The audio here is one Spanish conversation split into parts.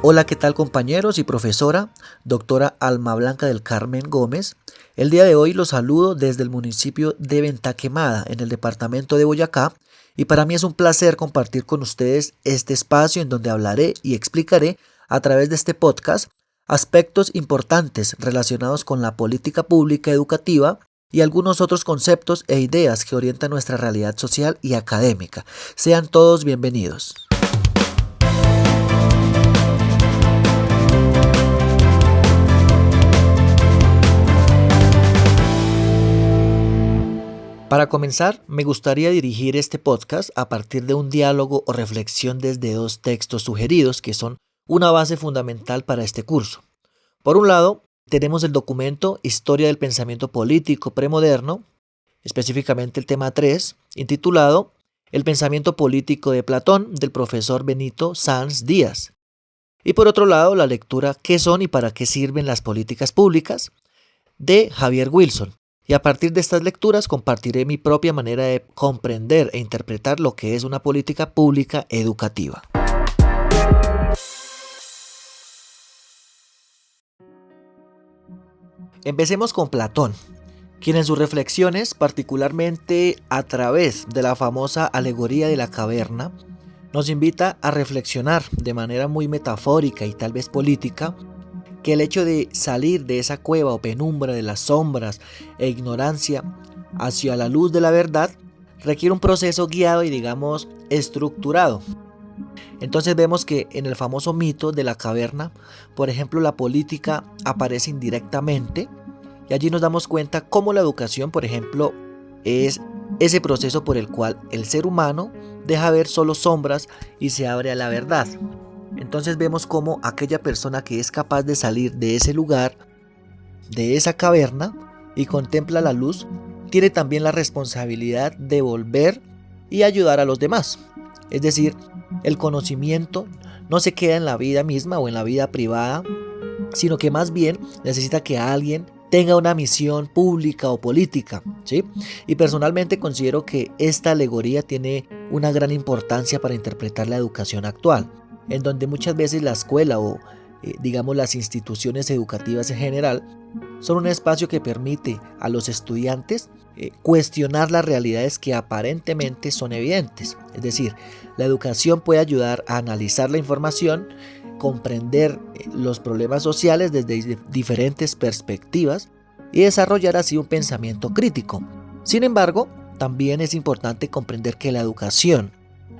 Hola, ¿qué tal compañeros y profesora, doctora Alma Blanca del Carmen Gómez? El día de hoy los saludo desde el municipio de Venta Quemada, en el departamento de Boyacá, y para mí es un placer compartir con ustedes este espacio en donde hablaré y explicaré a través de este podcast aspectos importantes relacionados con la política pública educativa y algunos otros conceptos e ideas que orientan nuestra realidad social y académica. Sean todos bienvenidos. Para comenzar, me gustaría dirigir este podcast a partir de un diálogo o reflexión desde dos textos sugeridos que son una base fundamental para este curso. Por un lado, tenemos el documento Historia del Pensamiento Político Premoderno, específicamente el tema 3, intitulado El Pensamiento Político de Platón, del profesor Benito Sanz Díaz. Y por otro lado, la lectura ¿Qué son y para qué sirven las políticas públicas?, de Javier Wilson. Y a partir de estas lecturas compartiré mi propia manera de comprender e interpretar lo que es una política pública educativa. Empecemos con Platón, quien en sus reflexiones, particularmente a través de la famosa alegoría de la caverna, nos invita a reflexionar de manera muy metafórica y tal vez política que el hecho de salir de esa cueva o penumbra de las sombras e ignorancia hacia la luz de la verdad requiere un proceso guiado y digamos estructurado. Entonces vemos que en el famoso mito de la caverna, por ejemplo, la política aparece indirectamente y allí nos damos cuenta cómo la educación, por ejemplo, es ese proceso por el cual el ser humano deja ver solo sombras y se abre a la verdad. Entonces vemos cómo aquella persona que es capaz de salir de ese lugar, de esa caverna, y contempla la luz, tiene también la responsabilidad de volver y ayudar a los demás. Es decir, el conocimiento no se queda en la vida misma o en la vida privada, sino que más bien necesita que alguien tenga una misión pública o política, ¿sí? Y personalmente considero que esta alegoría tiene una gran importancia para interpretar la educación actual, en donde muchas veces la escuela o digamos las instituciones educativas en general son un espacio que permite a los estudiantes cuestionar las realidades que aparentemente son evidentes. Es decir, la educación puede ayudar a analizar la información, comprender los problemas sociales desde diferentes perspectivas y desarrollar así un pensamiento crítico. Sin embargo, también es importante comprender que la educación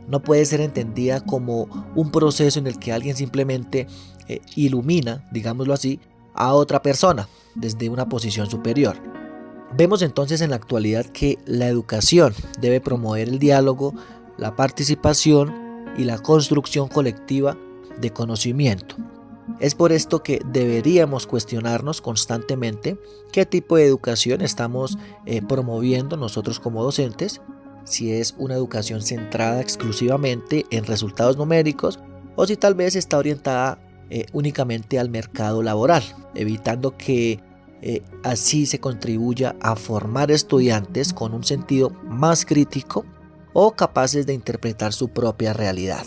no puede ser entendida como un proceso en el que alguien simplemente ilumina, digámoslo así, a otra persona desde una posición superior. Vemos entonces en la actualidad que la educación debe promover el diálogo, la participación y la construcción colectiva de conocimiento. Es por esto que deberíamos cuestionarnos constantemente qué tipo de educación estamos promoviendo nosotros como docentes, si es una educación centrada exclusivamente en resultados numéricos o si tal vez está orientada únicamente al mercado laboral, evitando que así se contribuya a formar estudiantes con un sentido más crítico o capaces de interpretar su propia realidad.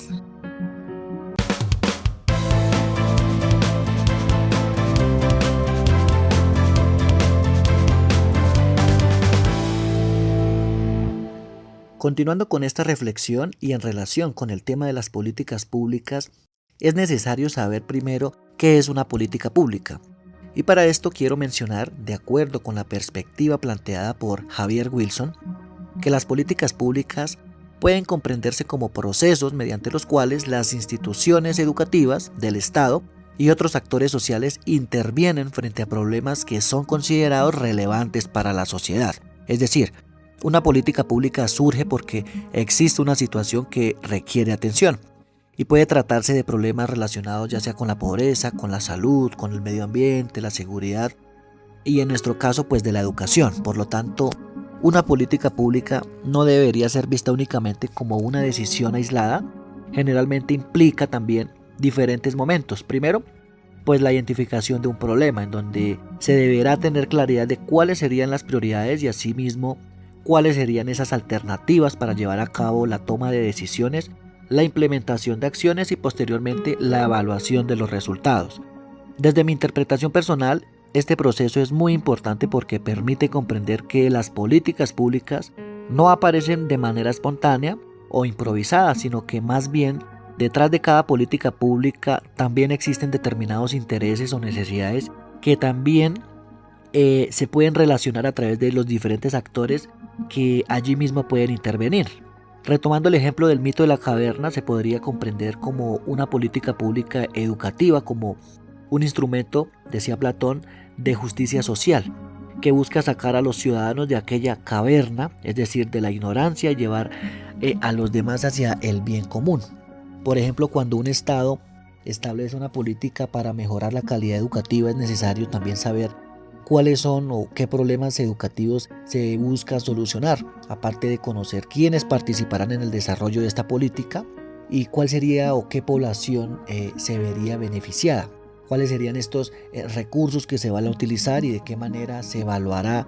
Continuando con esta reflexión y en relación con el tema de las políticas públicas, es necesario saber primero qué es una política pública. Y para esto quiero mencionar, de acuerdo con la perspectiva planteada por Javier Wilson, que las políticas públicas pueden comprenderse como procesos mediante los cuales las instituciones educativas del Estado y otros actores sociales intervienen frente a problemas que son considerados relevantes para la sociedad. Es decir, una política pública surge porque existe una situación que requiere atención y puede tratarse de problemas relacionados ya sea con la pobreza, con la salud, con el medio ambiente, la seguridad y en nuestro caso pues de la educación. Por lo tanto, una política pública no debería ser vista únicamente como una decisión aislada. Generalmente implica también diferentes momentos. Primero, pues la identificación de un problema en donde se deberá tener claridad de cuáles serían las prioridades y asimismo cuáles serían esas alternativas para llevar a cabo la toma de decisiones la implementación de acciones y posteriormente la evaluación de los resultados. Desde mi interpretación personal, este proceso es muy importante porque permite comprender que las políticas públicas no aparecen de manera espontánea o improvisada, sino que más bien detrás de cada política pública también existen determinados intereses o necesidades que también se pueden relacionar a través de los diferentes actores que allí mismo pueden intervenir. Retomando el ejemplo del mito de la caverna, se podría comprender como una política pública educativa, como un instrumento, decía Platón, de justicia social, que busca sacar a los ciudadanos de aquella caverna, es decir, de la ignorancia, y llevar a los demás hacia el bien común. Por ejemplo, cuando un Estado establece una política para mejorar la calidad educativa, es necesario también saber cuáles son o qué problemas educativos se busca solucionar, aparte de conocer quiénes participarán en el desarrollo de esta política y cuál sería o qué población se vería beneficiada, cuáles serían estos recursos que se van a utilizar y de qué manera se evaluará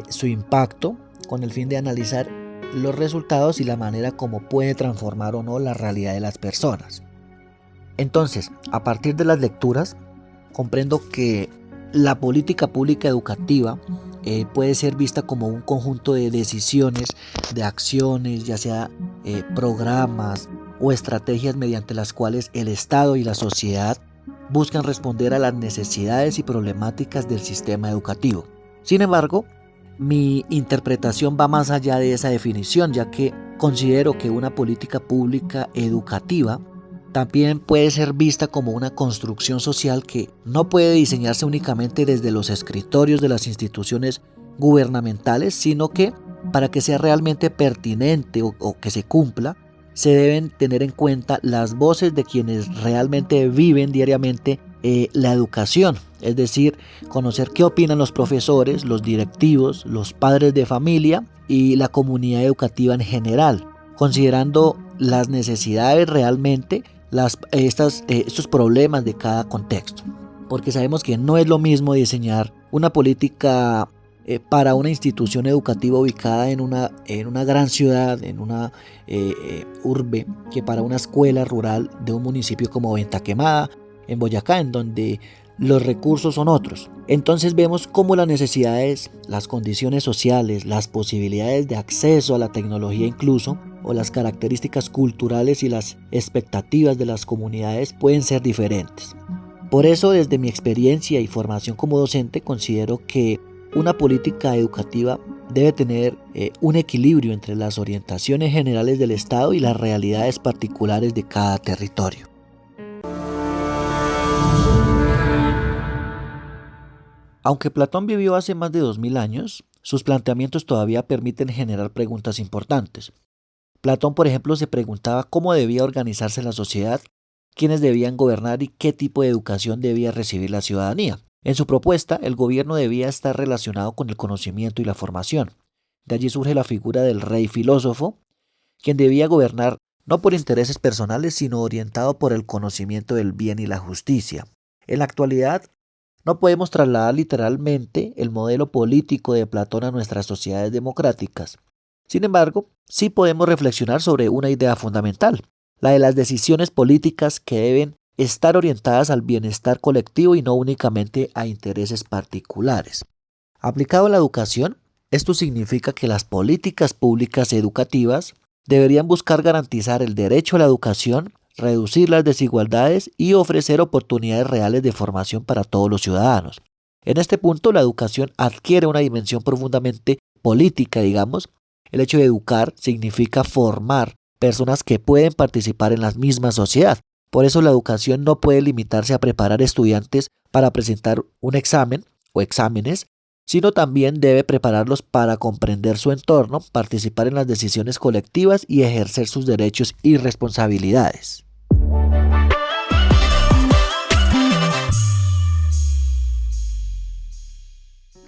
su impacto con el fin de analizar los resultados y la manera como puede transformar o no la realidad de las personas. Entonces, a partir de las lecturas, comprendo que la política pública educativa puede ser vista como un conjunto de decisiones, de acciones, ya sea programas o estrategias mediante las cuales el Estado y la sociedad buscan responder a las necesidades y problemáticas del sistema educativo. Sin embargo, mi interpretación va más allá de esa definición, ya que considero que una política pública educativa también puede ser vista como una construcción social que no puede diseñarse únicamente desde los escritorios de las instituciones gubernamentales, sino que para que sea realmente pertinente o que se cumpla, se deben tener en cuenta las voces de quienes realmente viven diariamente la educación, es decir, conocer qué opinan los profesores, los directivos, los padres de familia y la comunidad educativa en general, considerando las necesidades realmente, estos problemas de cada contexto. Porque sabemos que no es lo mismo diseñar una política para una institución educativa ubicada en una gran ciudad, en una urbe, que para una escuela rural de un municipio como Venta Quemada, en Boyacá, en donde los recursos son otros. Entonces vemos cómo las necesidades, las condiciones sociales, las posibilidades de acceso a la tecnología incluso, o las características culturales y las expectativas de las comunidades pueden ser diferentes. Por eso, desde mi experiencia y formación como docente, considero que una política educativa debe tener un equilibrio entre las orientaciones generales del Estado y las realidades particulares de cada territorio. Aunque Platón vivió hace más de 2000 años, sus planteamientos todavía permiten generar preguntas importantes. Platón, por ejemplo, se preguntaba cómo debía organizarse la sociedad, quiénes debían gobernar y qué tipo de educación debía recibir la ciudadanía. En su propuesta, el gobierno debía estar relacionado con el conocimiento y la formación. De allí surge la figura del rey filósofo, quien debía gobernar no por intereses personales, sino orientado por el conocimiento del bien y la justicia. En la actualidad, no podemos trasladar literalmente el modelo político de Platón a nuestras sociedades democráticas. Sin embargo, sí podemos reflexionar sobre una idea fundamental, la de las decisiones políticas que deben estar orientadas al bienestar colectivo y no únicamente a intereses particulares. Aplicado a la educación, esto significa que las políticas públicas educativas deberían buscar garantizar el derecho a la educación, reducir las desigualdades y ofrecer oportunidades reales de formación para todos los ciudadanos. En este punto, la educación adquiere una dimensión profundamente política, digamos. El hecho de educar significa formar personas que pueden participar en la misma sociedad. Por eso la educación no puede limitarse a preparar estudiantes para presentar un examen o exámenes, sino también debe prepararlos para comprender su entorno, participar en las decisiones colectivas y ejercer sus derechos y responsabilidades.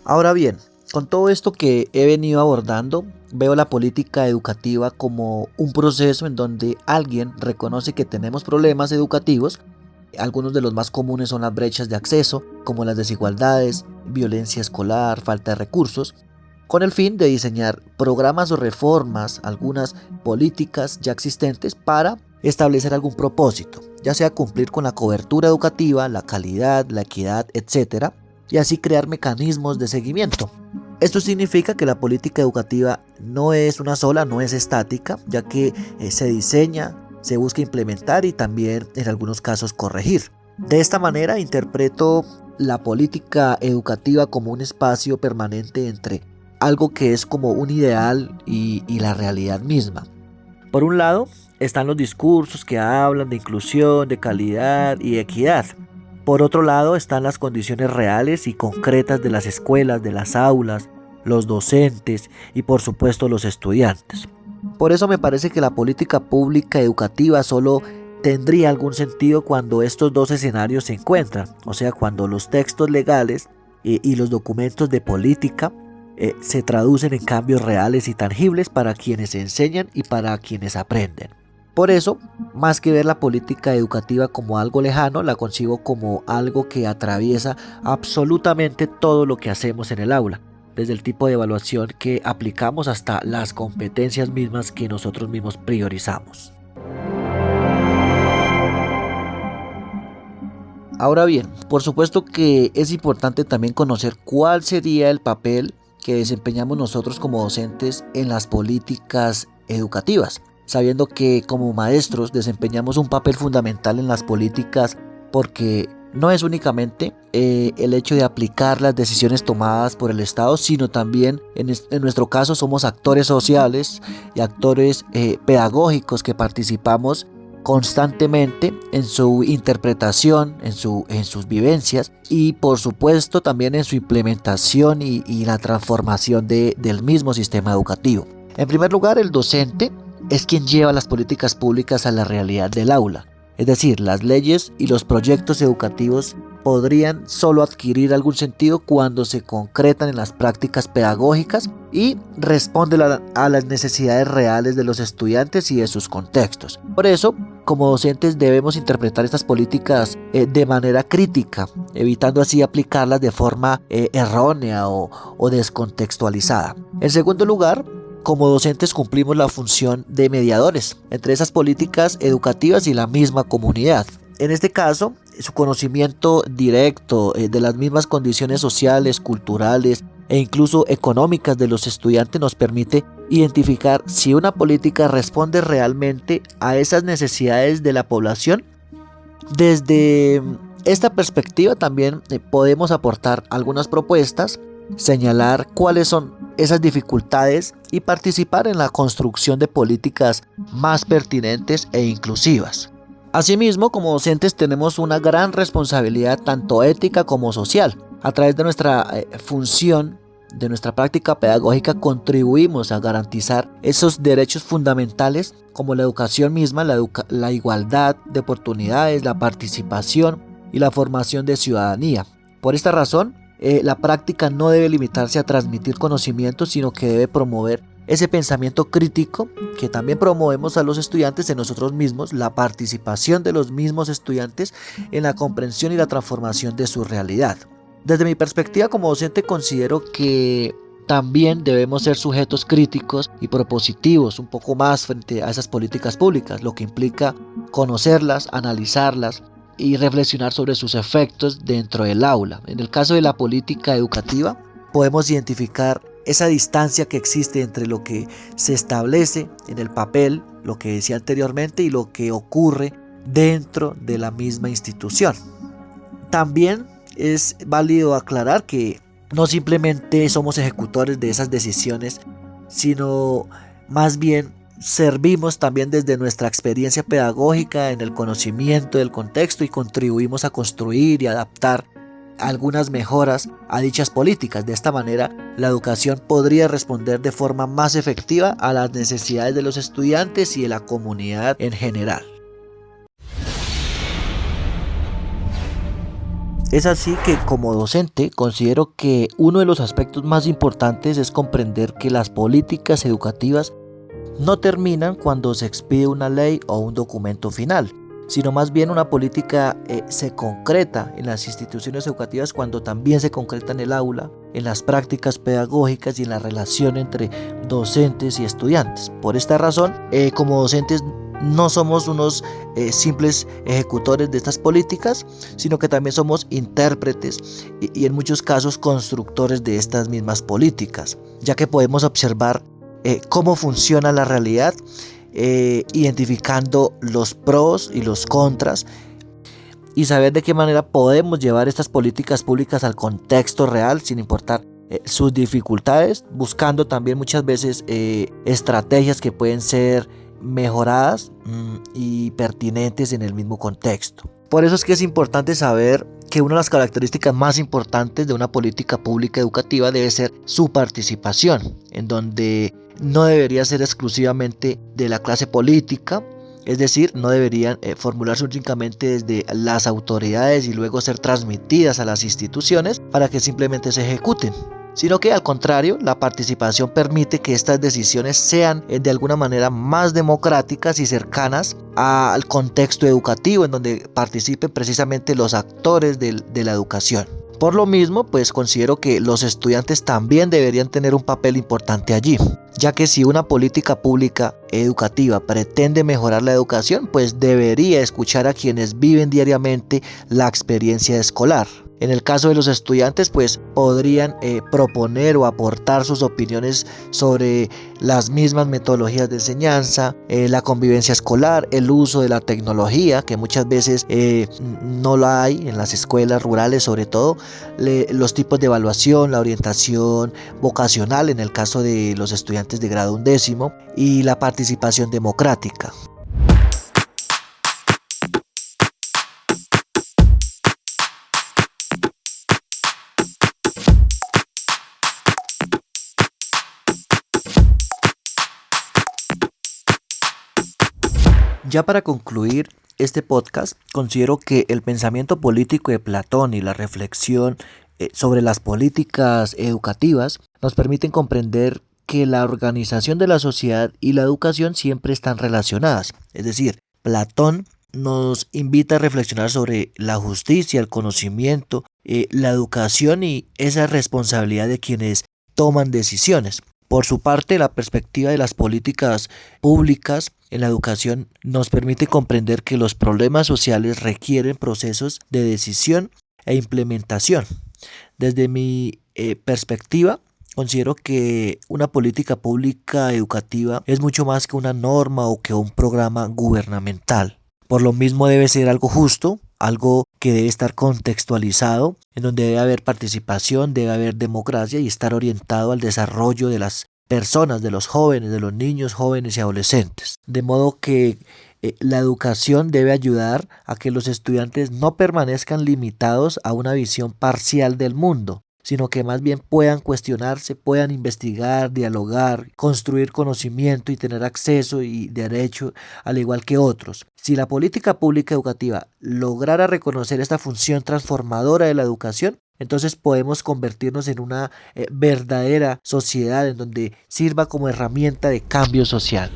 Ahora bien, con todo esto que he venido abordando, veo la política educativa como un proceso en donde alguien reconoce que tenemos problemas educativos. Algunos de los más comunes son las brechas de acceso, como las desigualdades, violencia escolar, falta de recursos, con el fin de diseñar programas o reformas, algunas políticas ya existentes para establecer algún propósito, ya sea cumplir con la cobertura educativa, la calidad, la equidad, etc., y así crear mecanismos de seguimiento. Esto significa que la política educativa no es una sola, no es estática, ya que se diseña, se busca implementar y también en algunos casos corregir. De esta manera interpreto la política educativa como un espacio permanente entre algo que es como un ideal y la realidad misma. Por un lado, están los discursos que hablan de inclusión, de calidad y equidad. Por otro lado, están las condiciones reales y concretas de las escuelas, de las aulas, los docentes y por supuesto los estudiantes. Por eso me parece que la política pública educativa solo tendría algún sentido cuando estos dos escenarios se encuentran, o sea, cuando los textos legales y los documentos de política se traducen en cambios reales y tangibles para quienes enseñan y para quienes aprenden. Por eso, más que ver la política educativa como algo lejano, la concibo como algo que atraviesa absolutamente todo lo que hacemos en el aula, desde el tipo de evaluación que aplicamos hasta las competencias mismas que nosotros mismos priorizamos. Ahora bien, por supuesto que es importante también conocer cuál sería el papel que desempeñamos nosotros como docentes en las políticas educativas, sabiendo que como maestros desempeñamos un papel fundamental en las políticas porque no es únicamente el hecho de aplicar las decisiones tomadas por el Estado, sino también en nuestro caso somos actores sociales y actores pedagógicos que participamos constantemente en su interpretación, en sus vivencias y por supuesto también en su implementación y la transformación del mismo sistema educativo. En primer lugar, el docente es quien lleva las políticas públicas a la realidad del aula. Es decir, las leyes y los proyectos educativos podrían solo adquirir algún sentido cuando se concretan en las prácticas pedagógicas y responden a las necesidades reales de los estudiantes y de sus contextos. Por eso, como docentes debemos interpretar estas políticas de manera crítica, evitando así aplicarlas de forma errónea o descontextualizada. En segundo lugar, como docentes cumplimos la función de mediadores entre esas políticas educativas y la misma comunidad. En este caso, su conocimiento directo de las mismas condiciones sociales, culturales e incluso económicas de los estudiantes nos permite identificar si una política responde realmente a esas necesidades de la población. Desde esta perspectiva también podemos aportar algunas propuestas, señalar cuáles son esas dificultades y participar en la construcción de políticas más pertinentes e inclusivas. Asimismo, como docentes tenemos una gran responsabilidad tanto ética como social. A través de nuestra función, de nuestra práctica pedagógica, contribuimos a garantizar esos derechos fundamentales como la educación misma, la igualdad de oportunidades, la participación y la formación de ciudadanía. Por esta razón, la práctica no debe limitarse a transmitir conocimientos, sino que debe promover ese pensamiento crítico que también promovemos a los estudiantes en nosotros mismos, la participación de los mismos estudiantes en la comprensión y la transformación de su realidad. Desde mi perspectiva como docente considero que también debemos ser sujetos críticos y propositivos un poco más frente a esas políticas públicas, lo que implica conocerlas, analizarlas y reflexionar sobre sus efectos dentro del aula. En el caso de la política educativa, podemos identificar esa distancia que existe entre lo que se establece en el papel, lo que decía anteriormente, y lo que ocurre dentro de la misma institución. También es válido aclarar que no simplemente somos ejecutores de esas decisiones, sino más bien servimos también desde nuestra experiencia pedagógica en el conocimiento del contexto y contribuimos a construir y adaptar algunas mejoras a dichas políticas. De esta manera, la educación podría responder de forma más efectiva a las necesidades de los estudiantes y de la comunidad en general. Es así que como docente considero que uno de los aspectos más importantes es comprender que las políticas educativas no terminan cuando se expide una ley o un documento final, sino más bien una política se concreta en las instituciones educativas cuando también se concreta en el aula, en las prácticas pedagógicas y en la relación entre docentes y estudiantes. Por esta razón, como docentes no somos unos simples ejecutores de estas políticas, sino que también somos intérpretes y en muchos casos constructores de estas mismas políticas, ya que podemos observar cómo funciona la realidad, identificando los pros y los contras y saber de qué manera podemos llevar estas políticas públicas al contexto real sin importar sus dificultades, buscando también muchas veces estrategias que pueden ser mejoradas y pertinentes en el mismo contexto. Por eso es que es importante saber que una de las características más importantes de una política pública educativa debe ser su participación, en donde no debería ser exclusivamente de la clase política, es decir, no deberían formularse únicamente desde las autoridades y luego ser transmitidas a las instituciones para que simplemente se ejecuten, sino que al contrario, la participación permite que estas decisiones sean de alguna manera más democráticas y cercanas al contexto educativo en donde participen precisamente los actores de la educación. Por lo mismo, pues considero que los estudiantes también deberían tener un papel importante allí, ya que si una política pública educativa pretende mejorar la educación, pues debería escuchar a quienes viven diariamente la experiencia escolar. En el caso de los estudiantes, pues podrían proponer o aportar sus opiniones sobre las mismas metodologías de enseñanza, la convivencia escolar, el uso de la tecnología, que muchas veces no la hay en las escuelas rurales, sobre todo los tipos de evaluación, la orientación vocacional en el caso de los estudiantes de grado 11 y la participación democrática. Ya para concluir este podcast, considero que el pensamiento político de Platón y la reflexión sobre las políticas educativas nos permiten comprender que la organización de la sociedad y la educación siempre están relacionadas. Es decir, Platón nos invita a reflexionar sobre la justicia, el conocimiento, la educación y esa responsabilidad de quienes toman decisiones. Por su parte, la perspectiva de las políticas públicas en la educación nos permite comprender que los problemas sociales requieren procesos de decisión e implementación. Desde mi perspectiva, considero que una política pública educativa es mucho más que una norma o que un programa gubernamental. Por lo mismo debe ser algo justo, algo que debe estar contextualizado, en donde debe haber participación, debe haber democracia y estar orientado al desarrollo de las personas, de los jóvenes, de los niños, jóvenes y adolescentes. De modo que la educación debe ayudar a que los estudiantes no permanezcan limitados a una visión parcial del mundo, sino que más bien puedan cuestionarse, puedan investigar, dialogar, construir conocimiento y tener acceso y derecho al igual que otros. Si la política pública educativa lograra reconocer esta función transformadora de la educación, entonces podemos convertirnos en una verdadera sociedad en donde sirva como herramienta de cambio social.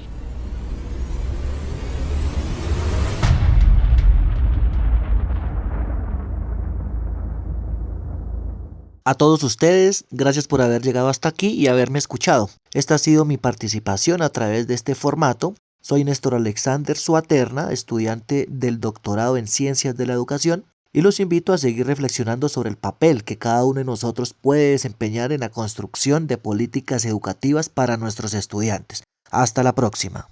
A todos ustedes, gracias por haber llegado hasta aquí y haberme escuchado. Esta ha sido mi participación a través de este formato. Soy Néstor Alexander Suaterna, estudiante del doctorado en Ciencias de la Educación, y los invito a seguir reflexionando sobre el papel que cada uno de nosotros puede desempeñar en la construcción de políticas educativas para nuestros estudiantes. Hasta la próxima.